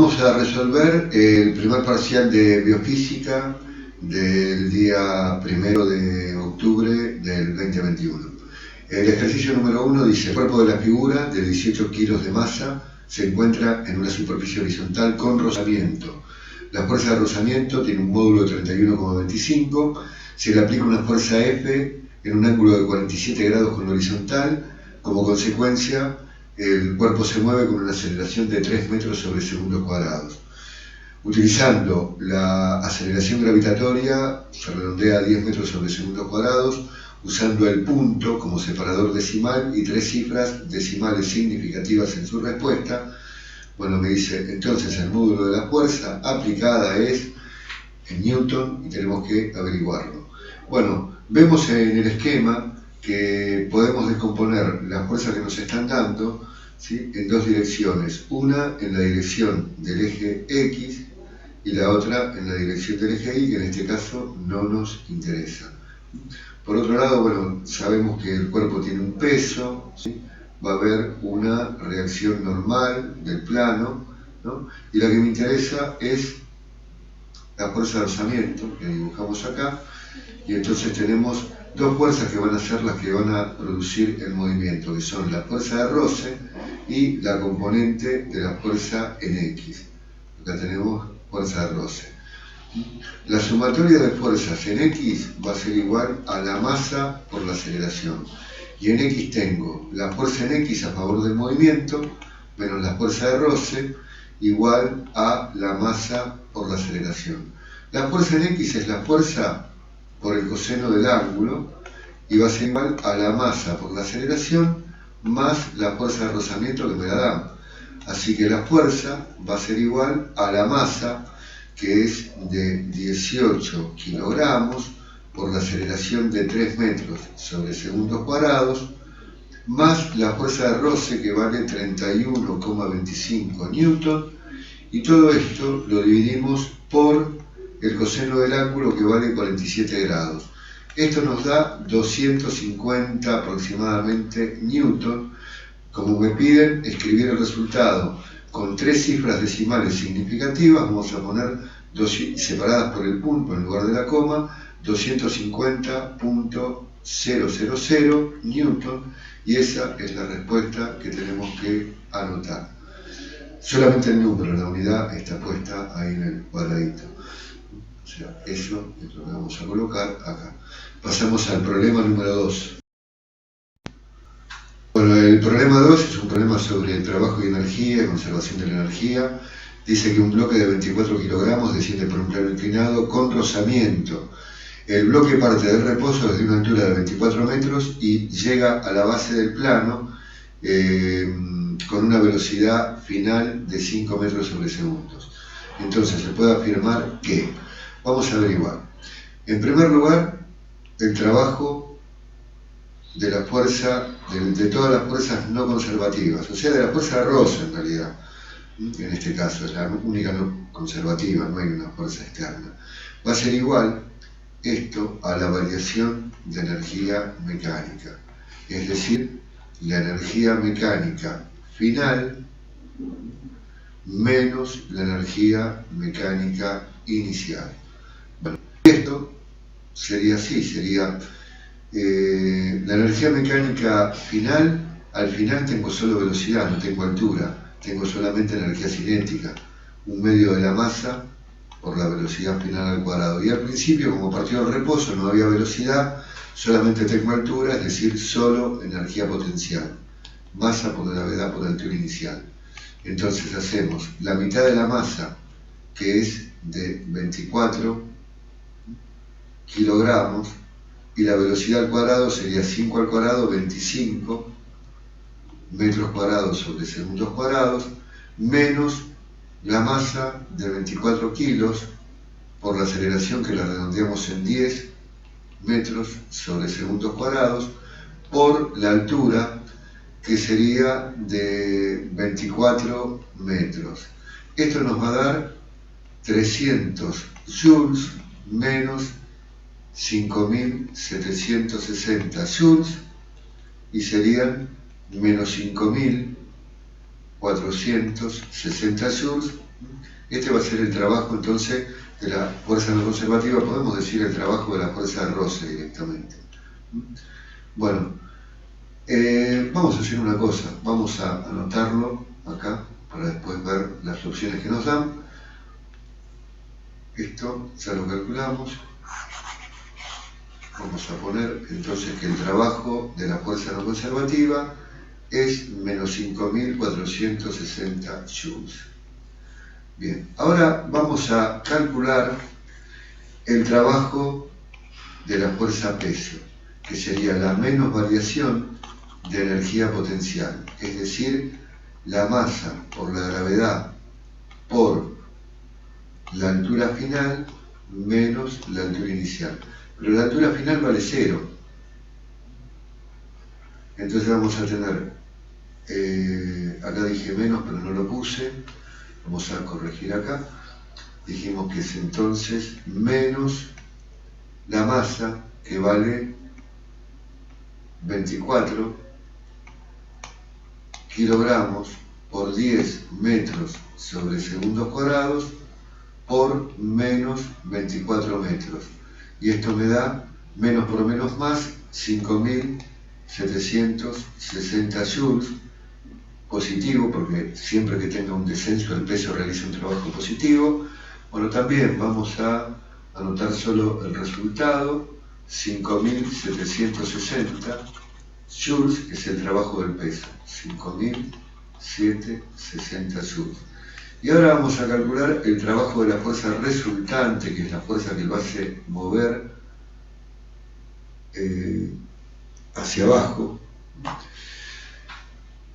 Vamos a resolver el primer parcial de biofísica del día 1 de octubre del 2021. El ejercicio número 1 dice: el cuerpo de la figura de 18 kilos de masa se encuentra en una superficie horizontal con rozamiento. La fuerza de rozamiento tiene un módulo de 31,25. Se le aplica una fuerza F en un ángulo de 47 grados con la horizontal. Como consecuencia, el cuerpo se mueve con una aceleración de 3 metros sobre segundos cuadrados. Utilizando la aceleración gravitatoria, se redondea a 10 metros sobre segundos cuadrados, usando el punto como separador decimal y 3 cifras decimales significativas en su respuesta. Bueno, me dice, entonces el módulo de la fuerza aplicada es en Newton y tenemos que averiguarlo. Bueno, vemos en el esquema que podemos descomponer las fuerzas que nos están dando, ¿sí?, en dos direcciones. Una en la dirección del eje X y la otra en la dirección del eje Y, que en este caso no nos interesa. Por otro lado, bueno, sabemos que el cuerpo tiene un peso, ¿sí? Va a haber una reacción normal del plano, ¿no? Y la que me interesa es la fuerza de rozamiento, que dibujamos acá, y entonces tenemos dos fuerzas que van a ser las que van a producir el movimiento, que son la fuerza de roce y la componente de la fuerza en X. Acá tenemos fuerza de roce. La sumatoria de fuerzas en X va a ser igual a la masa por la aceleración. Y en X tengo la fuerza en X a favor del movimiento menos la fuerza de roce igual a la masa por la aceleración. La fuerza en X es la fuerza por el coseno del ángulo y va a ser igual a la masa por la aceleración más la fuerza de rozamiento que me la dan. Así que la fuerza va a ser igual a la masa, que es de 18 kilogramos por la aceleración de 3 metros sobre segundos cuadrados, más la fuerza de roce, que vale 31,25 newton, y todo esto lo dividimos por el coseno del ángulo, que vale 47 grados. Esto nos da 250 aproximadamente newton. Como me piden escribir el resultado con 3 cifras decimales significativas, vamos a poner separadas por el punto en lugar de la coma, 250.000 newton, y esa es la respuesta que tenemos que anotar. Solamente el número, la unidad está puesta ahí en el cuadradito. O sea, eso es lo que vamos a colocar acá. Pasamos al problema número 2. Bueno, el problema 2 es un problema sobre el trabajo y energía, conservación de la energía. Dice que un bloque de 24 kilogramos desciende por un plano inclinado con rozamiento. El bloque parte del reposo desde una altura de 24 metros y llega a la base del plano con una velocidad final de 5 metros sobre segundos. Entonces se puede afirmar que, vamos a averiguar, en primer lugar, el trabajo de la fuerza, de todas las fuerzas no conservativas, o sea, de la fuerza de roce en realidad, en este caso es la única no conservativa, no hay una fuerza externa, va a ser igual esto a la variación de energía mecánica, es decir, la energía mecánica final menos la energía mecánica inicial. Bueno, esto sería así, sería la energía mecánica final. Al final tengo solo velocidad, no tengo altura, tengo solamente energía cinética, un medio de la masa por la velocidad final al cuadrado. Y al principio, como partió del reposo, no había velocidad, solamente tengo altura, es decir, solo energía potencial, masa por gravedad por altura inicial. Entonces hacemos la mitad de la masa, que es de 24 kilogramos, y la velocidad al cuadrado sería 5 al cuadrado, 25 metros cuadrados sobre segundos cuadrados, menos la masa de 24 kilos por la aceleración, que la redondeamos en 10 metros sobre segundos cuadrados, por la altura, que sería de 24 metros. Esto nos va a dar 300 joules menos 5.760 joules, y serían menos 5.460 joules Este va a ser el trabajo entonces de la fuerza no conservativa, podemos decir el trabajo de la fuerza de roce directamente. Bueno, vamos a hacer una cosa, vamos a anotarlo acá para después ver las opciones que nos dan. Esto ya lo calculamos. Vamos a poner entonces que el trabajo de la fuerza no conservativa es menos 5.460 joules. Bien, ahora vamos a calcular el trabajo de la fuerza peso, que sería la menos variación de energía potencial, es decir, la masa por la gravedad por la altura final menos la altura inicial. Pero la altura final vale 0. Entonces vamos a tener, acá dije menos pero no lo puse, vamos a corregir acá, dijimos que es entonces menos la masa, que vale 24 kilogramos por 10 metros sobre segundos cuadrados por menos 24 metros. Y esto me da menos por menos más 5.760 joules, positivo, porque siempre que tenga un descenso el peso realiza un trabajo positivo. Bueno, también vamos a anotar solo el resultado, 5.760 joules, que es el trabajo del peso, 5.760 joules. Y ahora vamos a calcular el trabajo de la fuerza resultante, que es la fuerza que lo hace mover hacia abajo.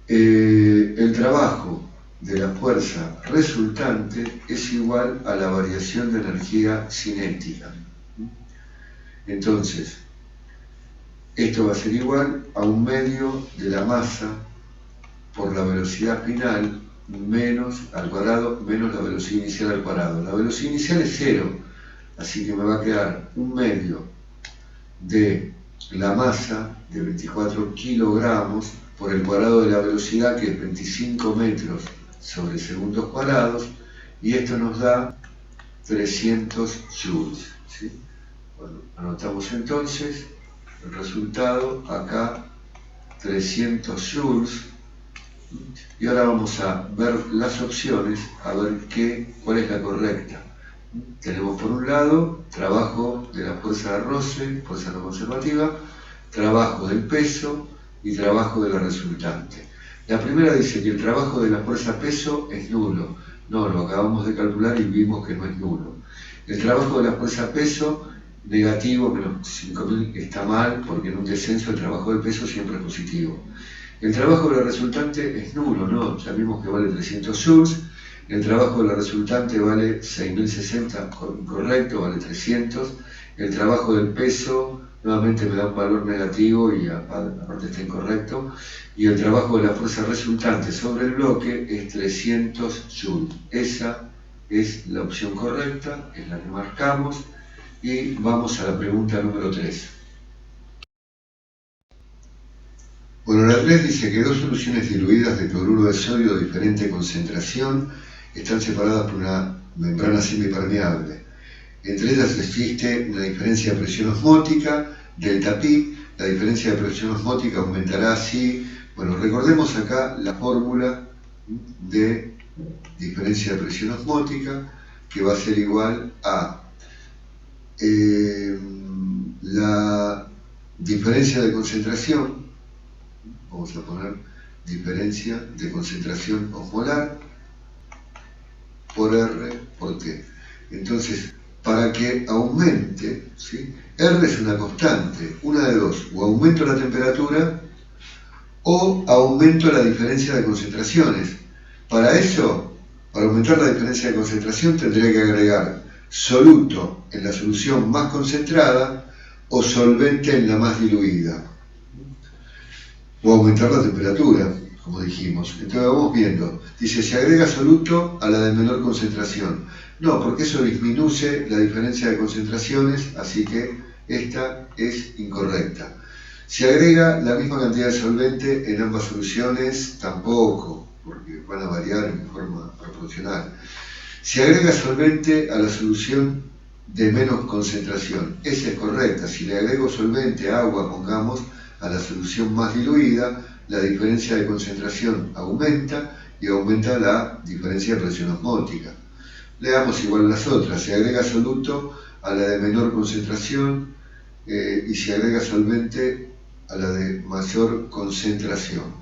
El trabajo de la fuerza resultante es igual a la variación de energía cinética. Entonces, esto va a ser igual a 1/2 de la masa por la velocidad final menos al cuadrado menos la velocidad inicial al cuadrado. La velocidad inicial es 0, así que me va a quedar 1/2 de la masa de 24 kilogramos por el cuadrado de la velocidad, que es 25 metros sobre segundos cuadrados, y esto nos da 300 joules, ¿sí? Bueno, anotamos entonces el resultado, acá 300 joules, y ahora vamos a ver las opciones, a ver cuál es la correcta. Tenemos por un lado trabajo de la fuerza de roce, fuerza no conservativa, trabajo del peso y trabajo de la resultante. La primera dice que el trabajo de la fuerza peso es nulo. No, lo acabamos de calcular y vimos que no es nulo. El trabajo de la fuerza peso, negativo, menos 5.000, está mal, porque en un descenso el trabajo del peso siempre es positivo. El trabajo de la resultante es nulo, ¿no? Ya vimos que vale 300 joules. El trabajo de la resultante vale 6.060, correcto, vale 300. El trabajo del peso nuevamente me da un valor negativo y aparte está incorrecto. Y el trabajo de la fuerza resultante sobre el bloque es 300 joules. Esa es la opción correcta, es la que marcamos. Y vamos a la pregunta número 3. Bueno, la 3 dice que dos soluciones diluidas de cloruro de sodio de diferente concentración están separadas por una membrana semipermeable. Entre ellas existe una diferencia de presión osmótica, delta pi. La diferencia de presión osmótica aumentará así. Bueno, recordemos acá la fórmula de diferencia de presión osmótica, que va a ser igual a la diferencia de concentración. Vamos a poner diferencia de concentración osmolar por R por T. Entonces, para que aumente, ¿sí? R es una constante, una de dos: o aumento la temperatura o aumento la diferencia de concentraciones. Para eso, para aumentar la diferencia de concentración, tendría que agregar soluto en la solución más concentrada o solvente en la más diluida, o aumentar la temperatura, como dijimos. Entonces vamos viendo, dice, se agrega soluto a la de menor concentración. No, porque eso disminuye la diferencia de concentraciones, así que esta es incorrecta. Se agrega la misma cantidad de solvente en ambas soluciones, tampoco, porque van a variar en forma proporcional. Se agrega solvente a la solución de menos concentración. Esa es correcta. Si le agrego solvente, agua, pongamos, a la solución más diluida, la diferencia de concentración aumenta y aumenta la diferencia de presión osmótica. Leamos igual las otras. Se agrega soluto a la de menor concentración y se agrega solvente a la de mayor concentración.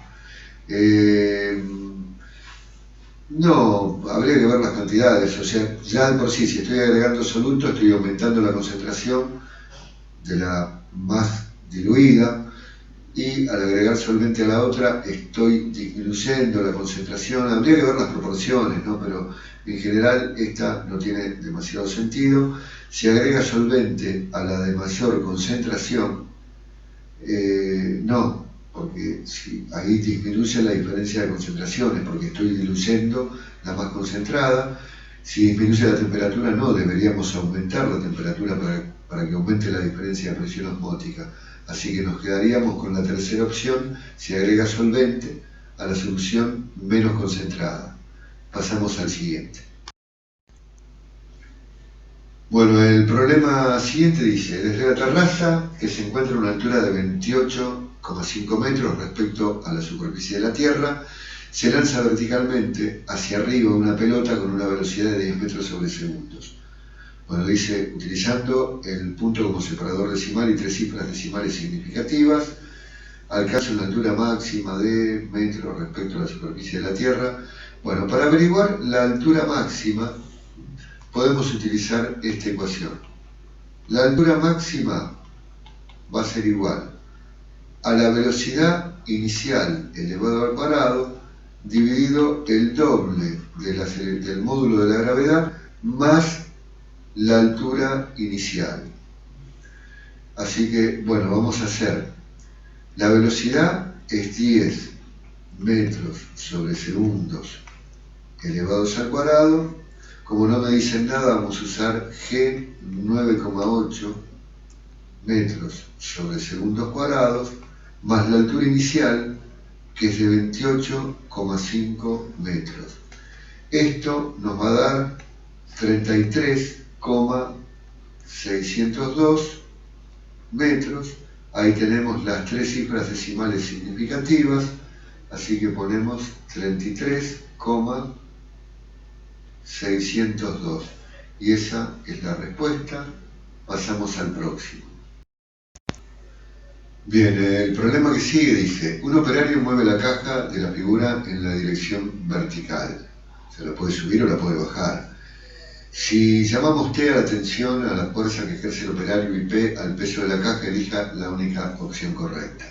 No, habría que ver las cantidades, o sea, ya de por sí, si estoy agregando soluto, estoy aumentando la concentración de la más diluida, y al agregar solvente a la otra, estoy disminuyendo la concentración. Habría que ver las proporciones, ¿no? Pero en general esta no tiene demasiado sentido. Si agrega solvente a la de mayor concentración, no, porque si ahí disminuye la diferencia de concentraciones, porque estoy diluyendo la más concentrada. Si disminuye la temperatura, no, deberíamos aumentar la temperatura para que aumente la diferencia de presión osmótica. Así que nos quedaríamos con la tercera opción, si agrega solvente a la solución menos concentrada. Pasamos al siguiente. Bueno, el problema siguiente dice, desde la terraza, que se encuentra a una altura de 28,5 metros respecto a la superficie de la Tierra, se lanza verticalmente hacia arriba una pelota con una velocidad de 10 metros sobre segundos. Bueno, dice, utilizando el punto como separador decimal y 3 cifras decimales significativas, alcanza una altura máxima de metros respecto a la superficie de la Tierra. Bueno, para averiguar la altura máxima, podemos utilizar esta ecuación. La altura máxima va a ser igual a la velocidad inicial elevado al cuadrado dividido el doble del módulo de la gravedad más la altura inicial. Así que, bueno, vamos a hacer, la velocidad es 10 metros sobre segundos elevados al cuadrado. Como no me dicen nada, vamos a usar G 9,8 metros sobre segundos cuadrados, más la altura inicial, que es de 28,5 metros. Esto nos va a dar 33,602 metros. Ahí tenemos las 3 cifras decimales significativas, así que ponemos 33,602. Y esa es la respuesta. Pasamos al próximo. Bien, el problema que sigue dice, un operario mueve la caja de la figura en la dirección vertical. Se la puede subir o la puede bajar. Si llamamos T a la tensión, a la fuerza que ejerce el operario, y P al peso de la caja, elija la única opción correcta.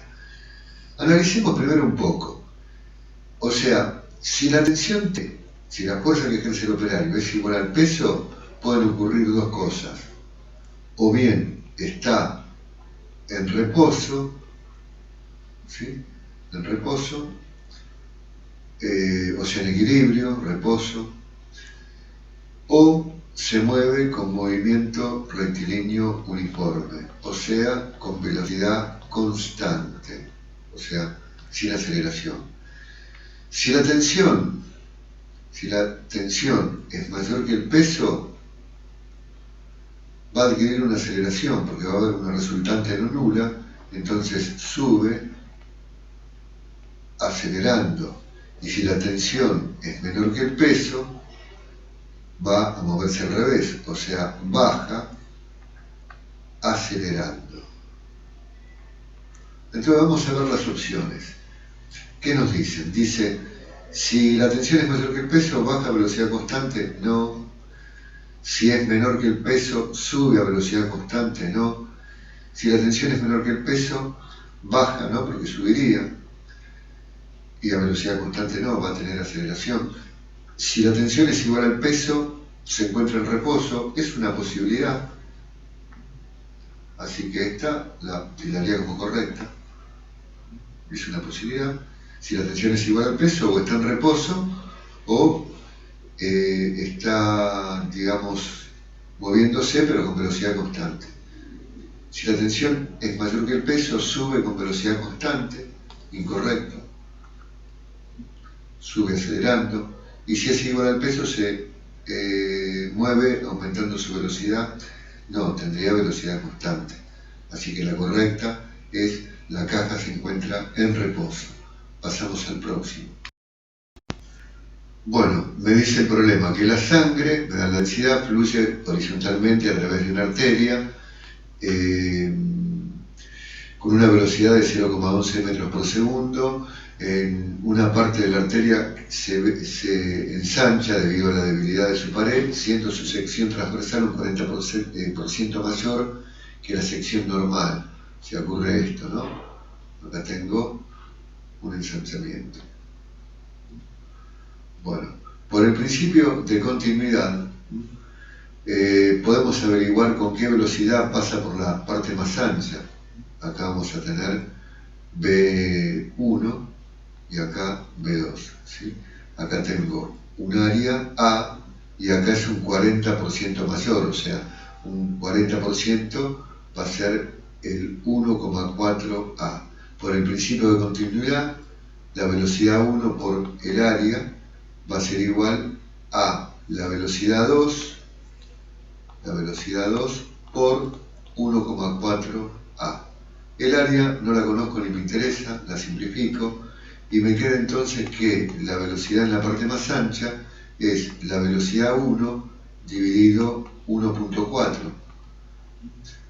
Analicemos primero un poco. O sea, si la tensión T, si la fuerza que ejerce el operario es igual al peso, pueden ocurrir dos cosas. O bien está en reposo, ¿sí? En reposo, o sea, en equilibrio, reposo, o se mueve con movimiento rectilíneo uniforme, o sea, con velocidad constante, o sea, sin aceleración. Si la tensión es mayor que el peso, va a adquirir una aceleración, porque va a haber una resultante no nula, entonces sube acelerando. Y si la tensión es menor que el peso, va a moverse al revés, o sea, baja acelerando. Entonces vamos a ver las opciones. ¿Qué nos dicen? Dice, si la tensión es mayor que el peso, baja a velocidad constante, no. Si es menor que el peso, sube a velocidad constante, no. Si la tensión es menor que el peso, baja, ¿no? Porque subiría. Y a velocidad constante no, va a tener aceleración. Si la tensión es igual al peso, se encuentra en reposo, es una posibilidad. Así que esta la tildaría como correcta. Es una posibilidad. Si la tensión es igual al peso, o está en reposo, o está, digamos, moviéndose, pero con velocidad constante. Si la tensión es mayor que el peso, sube con velocidad constante, incorrecto. Sube acelerando. Y si es igual al peso, se mueve aumentando su velocidad. No, tendría velocidad constante. Así que la correcta es: la caja se encuentra en reposo. Pasamos al próximo. Bueno, me dice el problema que la sangre, me da la densidad, fluye horizontalmente a través de una arteria con una velocidad de 0,11 metros por segundo. En una parte de la arteria se ensancha debido a la debilidad de su pared, siendo su sección transversal un 40% mayor que la sección normal. Si ocurre esto, ¿no? Acá tengo un ensanchamiento. Bueno, por el principio de continuidad, podemos averiguar con qué velocidad pasa por la parte más ancha. Acá vamos a tener B1 y acá B2, ¿sí? Acá tengo un área A y acá es un 40% mayor, o sea, un 40% va a ser el 1,4A. Por el principio de continuidad, la velocidad 1 por el área va a ser igual a la velocidad 2 por 1,4A. El área no la conozco ni me interesa, la simplifico y me queda entonces que la velocidad en la parte más ancha es la velocidad 1 dividido 1.4.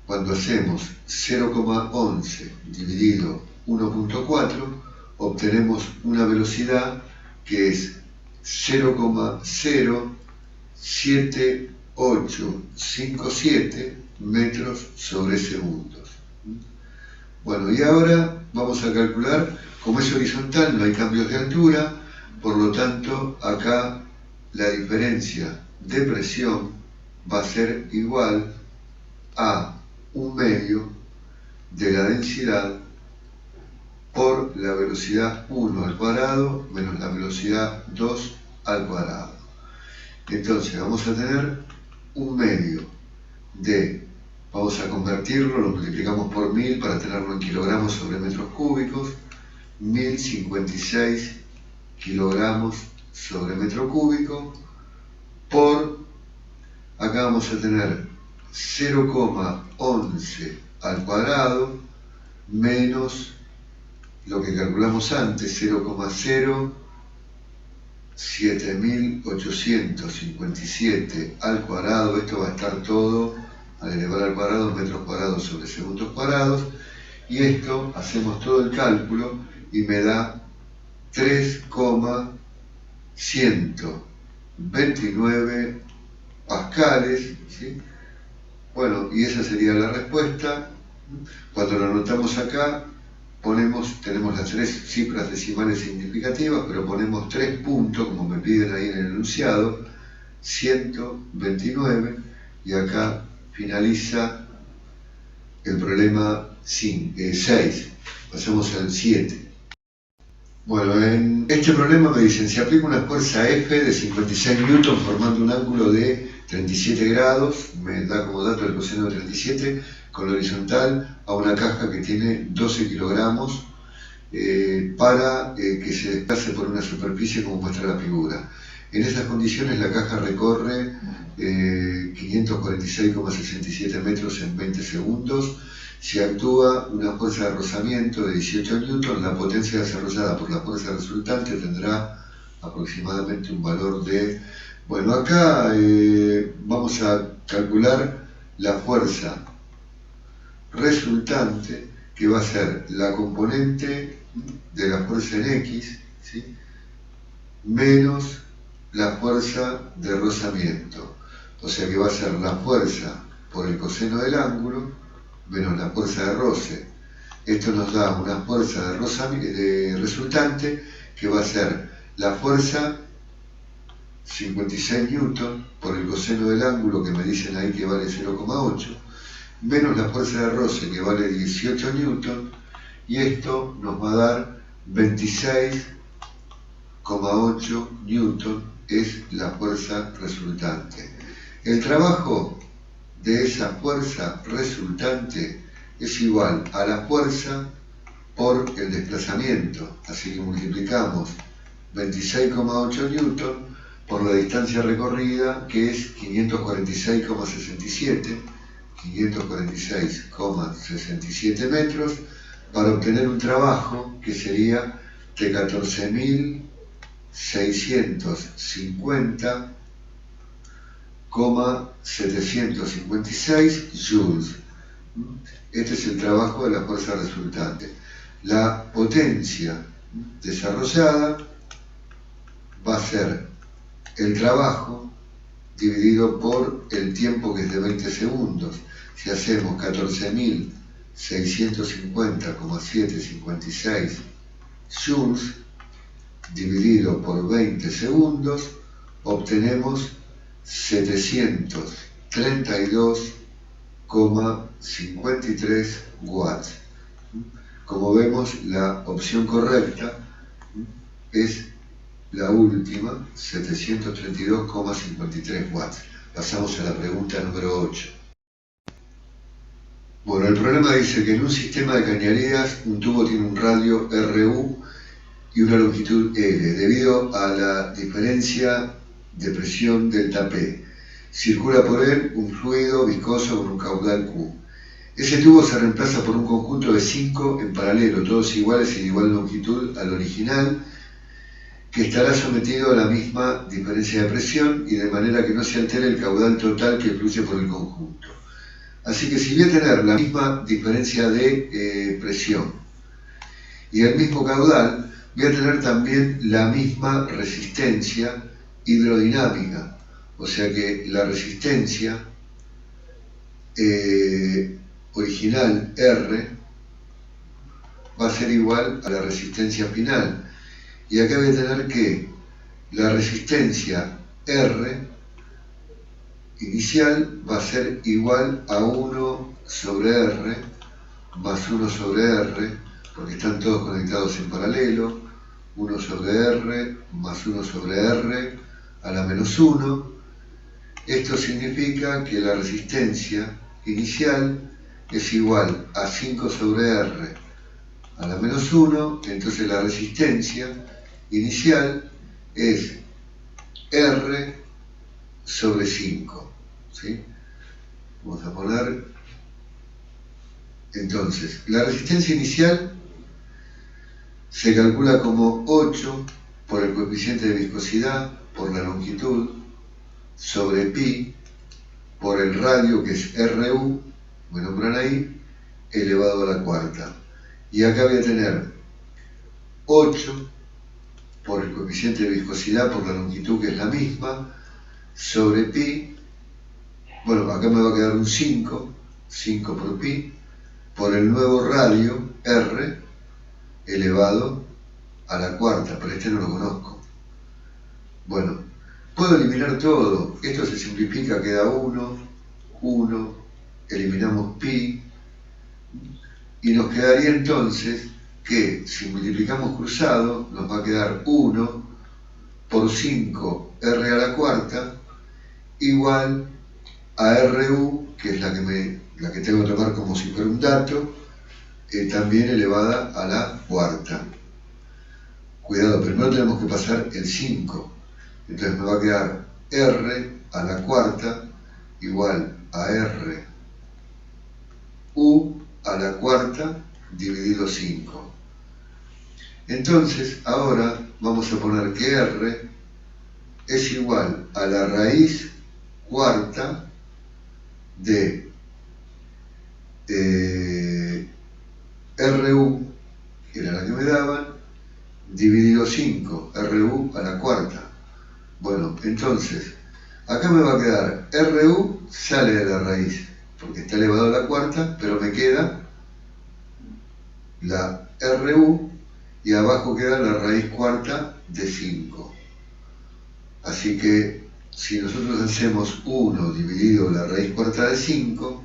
Cuando hacemos 0,11 dividido 1.4, obtenemos una velocidad que es 0,07857 metros sobre segundos. Bueno, y ahora vamos a calcular, como es horizontal, no hay cambios de altura, por lo tanto, acá la diferencia de presión va a ser igual a 1/2 de la densidad por la velocidad 1 al cuadrado menos la velocidad 2 al cuadrado. Entonces vamos a tener 1/2 de, vamos a convertirlo, lo multiplicamos por 1000 para tenerlo en kilogramos sobre metros cúbicos, 1056 kilogramos sobre metro cúbico, por, acá vamos a tener 0,11 al cuadrado menos lo que calculamos antes, 0,07857 al cuadrado. Esto va a estar todo al elevar al cuadrado en metros cuadrados sobre segundos cuadrados, y esto hacemos todo el cálculo y me da 3,129 pascales, ¿sí? Bueno, y esa sería la respuesta. Cuando lo anotamos acá, tenemos las 3 cifras decimales significativas, pero ponemos 3 puntos, como me piden ahí en el enunciado, 129, y acá finaliza el problema 6. Pasamos al 7. Bueno, en este problema me dicen, se aplica una fuerza F de 56 newton formando un ángulo de 37 grados, me da como dato el coseno de 37, con la horizontal a una caja que tiene 12 kilogramos para que se desplace por una superficie como muestra la figura. En esas condiciones la caja recorre 546,67 metros en 20 segundos. Si actúa una fuerza de rozamiento de 18 newton, la potencia desarrollada por la fuerza resultante tendrá aproximadamente un valor de... Bueno, acá vamos a calcular la fuerza resultante, que va a ser la componente de la fuerza en X, ¿sí?, menos la fuerza de rozamiento. O sea que va a ser la fuerza por el coseno del ángulo menos la fuerza de roce. Esto nos da una fuerza de resultante que va a ser la fuerza 56 newton por el coseno del ángulo, que me dicen ahí que vale 0,8, menos la fuerza de roce, que vale 18 newton, y esto nos va a dar 26,8 newton, es la fuerza resultante. El trabajo de esa fuerza resultante es igual a la fuerza por el desplazamiento, así que multiplicamos 26,8 newton por la distancia recorrida, que es 546,67 metros, para obtener un trabajo que sería de 14.650,756 joules. Este es el trabajo de la fuerza resultante. La potencia desarrollada va a ser el trabajo dividido por el tiempo, que es de 20 segundos. Si hacemos 14.650,756 joules dividido por 20 segundos, obtenemos 732,53 watts. Como vemos, la opción correcta es la última, 732,53 watts. Pasamos a la pregunta número 8. Bueno, el problema dice que en un sistema de cañerías un tubo tiene un radio RU y una longitud L. Debido a la diferencia de presión delta P, circula por él un fluido viscoso con un caudal Q. Ese tubo se reemplaza por un conjunto de 5 en paralelo, todos iguales y de igual longitud al original, que estará sometido a la misma diferencia de presión y de manera que no se altere el caudal total que fluye por el conjunto. Así que si voy a tener la misma diferencia de presión y el mismo caudal, voy a tener también la misma resistencia hidrodinámica. O sea que la resistencia original R va a ser igual a la resistencia final. Y acá voy a tener que la resistencia R inicial va a ser igual a 1 sobre R más 1 sobre R, porque están todos conectados en paralelo, 1 sobre R más 1 sobre R a la menos 1. Esto significa que la resistencia inicial es igual a 5 sobre R a la menos 1, entonces la resistencia inicial es R sobre 5. ¿Sí? Vamos a poner, entonces, la resistencia inicial se calcula como 8 por el coeficiente de viscosidad, por la longitud, sobre pi, por el radio, que es RU, me nombran ahí, elevado a la cuarta. Y acá voy a tener 8 por el coeficiente de viscosidad, por la longitud, que es la misma, sobre pi. Bueno, acá me va a quedar un 5 por pi, por el nuevo radio, R, elevado a la cuarta, pero este no lo conozco. Bueno, puedo eliminar todo. Esto se simplifica, queda 1, eliminamos pi, y nos quedaría entonces que si multiplicamos cruzado, nos va a quedar 1 por 5 R a la cuarta, igual a RU, que es la que tengo que tomar como si fuera un dato, también elevada a la cuarta. Cuidado, primero tenemos que pasar el 5. Entonces me va a quedar R a la cuarta igual a RU a la cuarta dividido 5. Entonces, ahora vamos a poner que R es igual a la raíz cuarta de RU, que era la que me daban, dividido 5, RU a la cuarta. Bueno, entonces, acá me va a quedar RU, sale de la raíz, porque está elevado a la cuarta, pero me queda la RU y abajo queda la raíz cuarta de 5. Así que si nosotros hacemos 1 dividido la raíz cuarta de 5,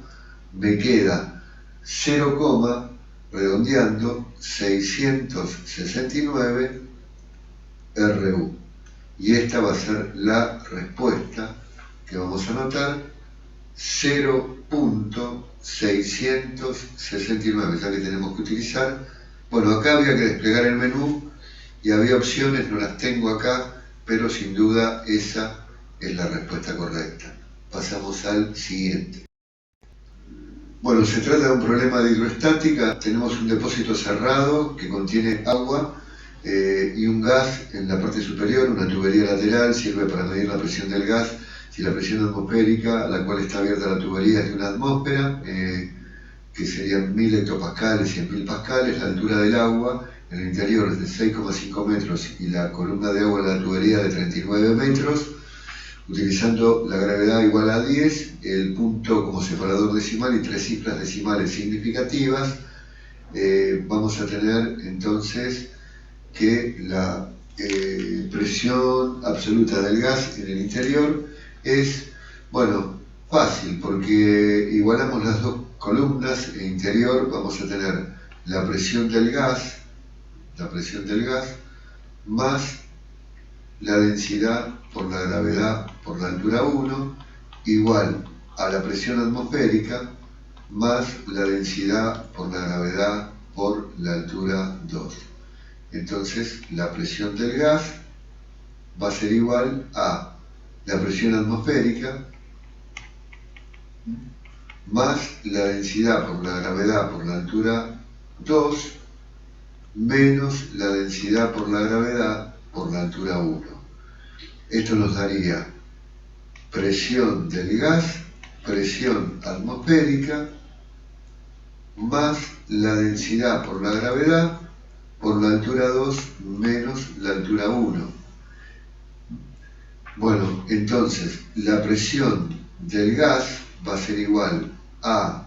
me queda 0, redondeando, 669 RU. Y esta va a ser la respuesta que vamos a anotar, 0.669, ya que tenemos que utilizar. Bueno, acá había que desplegar el menú y había opciones, no las tengo acá, pero sin duda esa es la respuesta correcta. Pasamos al siguiente. Bueno, se trata de un problema de hidroestática. Tenemos un depósito cerrado que contiene agua y un gas en la parte superior. Una tubería lateral sirve para medir la presión del gas. Si la presión atmosférica a la cual está abierta la tubería es de una atmósfera, que serían 1000 hectopascales y 1000 pascales, la altura del agua en el interior es de 6,5 metros y la columna de agua en la tubería de 39 metros, utilizando la gravedad igual a 10, el punto como separador decimal y 3 cifras decimales significativas, vamos a tener entonces que la presión absoluta del gas en el interior es, bueno, fácil, porque igualamos las dos columnas. En interior vamos a tener la presión del gas más la densidad por la gravedad por la altura 1 igual a la presión atmosférica más la densidad por la gravedad por la altura 2. Entonces la presión del gas va a ser igual a la presión atmosférica más la densidad por la gravedad por la altura 2 menos la densidad por la gravedad por la altura 1. Esto nos daría presión del gas, presión atmosférica, más la densidad por la gravedad por la altura 2 menos la altura 1. Bueno, entonces la presión del gas va a ser igual a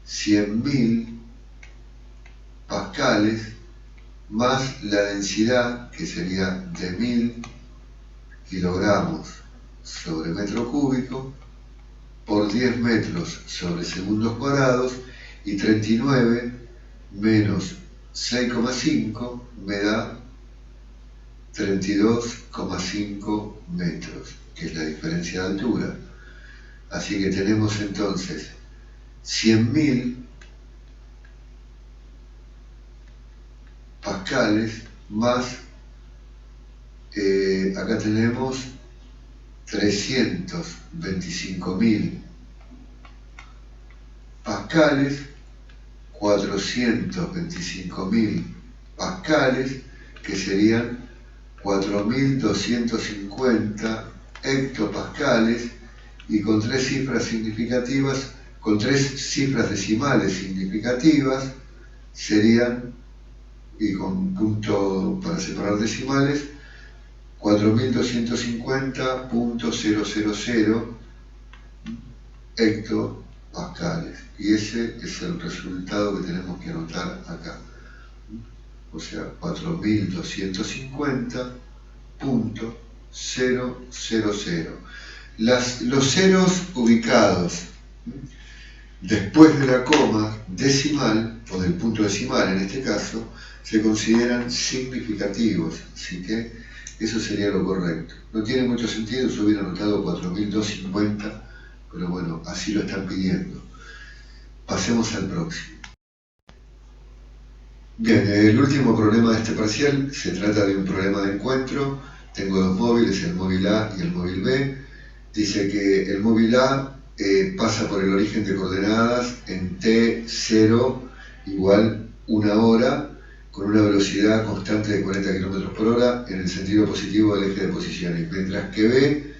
100.000 pascales más la densidad, que sería de 1000 kilogramos sobre metro cúbico por 10 metros sobre segundos cuadrados, y 39 menos 6,5 me da 32,5 metros, que es la diferencia de altura. Así que tenemos entonces 100.000 pascales más, acá tenemos 325.000 pascales, 425.000 pascales, que serían 4.250 hectopascales, y con 3 cifras significativas, con 3 cifras decimales significativas, serían, y con punto para separar decimales, 4.250.000 hectopascales. Y ese es el resultado que tenemos que anotar acá. O sea, 4.250.000. Los ceros ubicados después de la coma decimal, o del punto decimal en este caso, se consideran significativos, así que eso sería lo correcto. No tiene mucho sentido, yo hubiera anotado 4.250, pero bueno, así lo están pidiendo. Pasemos al próximo. Bien, el último problema de este parcial se trata de un problema de encuentro. Tengo dos móviles, el móvil A y el móvil B. Dice que el móvil A pasa por el origen de coordenadas en t0 igual 1 hora, con una velocidad constante de 40 km por hora en el sentido positivo del eje de posiciones, mientras que B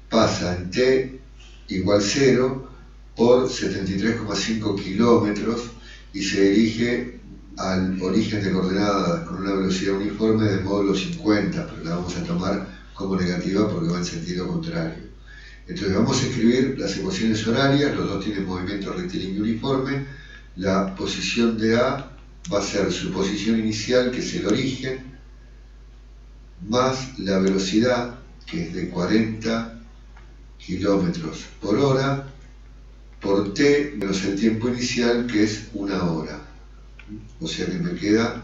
pasa en t igual 0 por 73,5 kilómetros y se dirige al origen de coordenadas con una velocidad uniforme del módulo 50, pero la vamos a tomar como negativa porque va en sentido contrario. Entonces vamos a escribir las ecuaciones horarias, los dos tienen movimiento rectilíneo uniforme. La posición de A va a ser su posición inicial, que es el origen, más la velocidad, que es de 40 kilómetros por hora, por t menos el tiempo inicial, que es 1 hora. O sea que me queda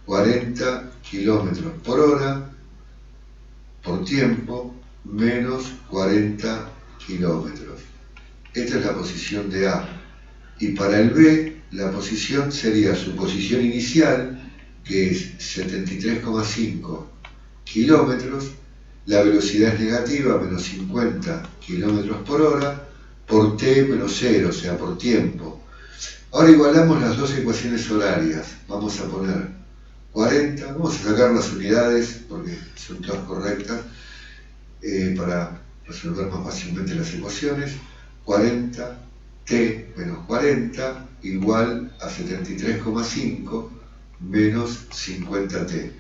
40 kilómetros por hora por tiempo menos 40 kilómetros. Esta es la posición de A. Y para el B, la posición sería su posición inicial, que es 73,5 kilómetros, la velocidad es negativa, menos 50 kilómetros por hora, por t menos 0, o sea, por tiempo. Ahora igualamos las dos ecuaciones horarias. Vamos a poner 40, vamos a sacar las unidades porque son todas correctas para resolver más fácilmente las ecuaciones. 40 t menos 40 igual a 73,5 menos 50t.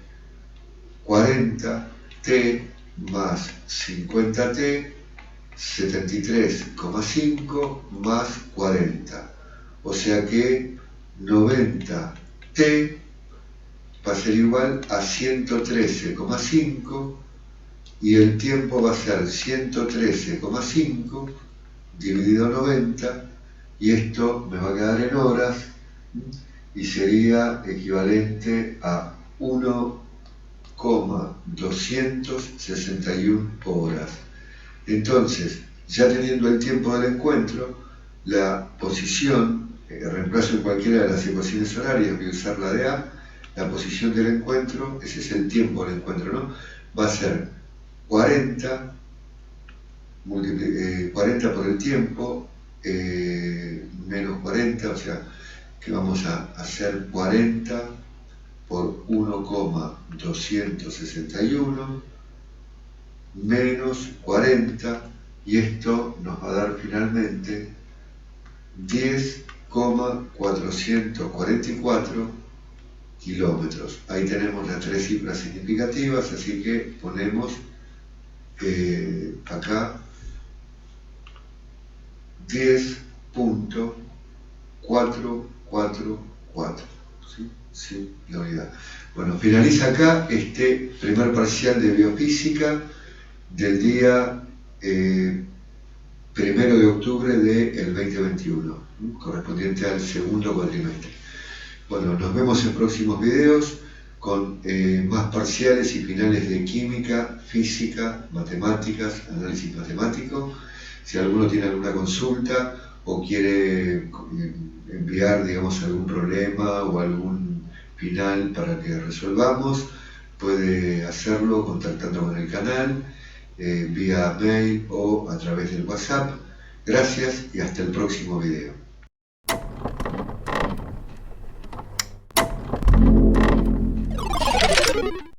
40t más 50t, 73,5 más 40. O sea que 90t va a ser igual a 113,5 y el tiempo va a ser 113,5 dividido 90 y esto me va a quedar en horas y sería equivalente a 1,261 horas. Entonces, ya teniendo el tiempo del encuentro, la posición, reemplazo en cualquiera de las ecuaciones horarias, voy a usar la de A, la posición del encuentro, ese es el tiempo del encuentro, ¿no? Va a ser 40, 40 por el tiempo, menos 40, o sea que vamos a hacer 40 por 1,261 menos 40 y esto nos va a dar finalmente 10,444 kilómetros. Ahí tenemos las tres cifras significativas, así que ponemos acá 10,444, ¿sí? La unidad. Bueno, finaliza acá este primer parcial de biofísica del día 1 de octubre del 2021, correspondiente al segundo cuatrimestre. Bueno, nos vemos en próximos videos con más parciales y finales de química, física, matemáticas, análisis matemático. Si alguno tiene alguna consulta o quiere enviar, digamos, algún problema o algún final para que resolvamos, puede hacerlo contactando con el canal, vía mail o a través del WhatsApp. Gracias y hasta el próximo video.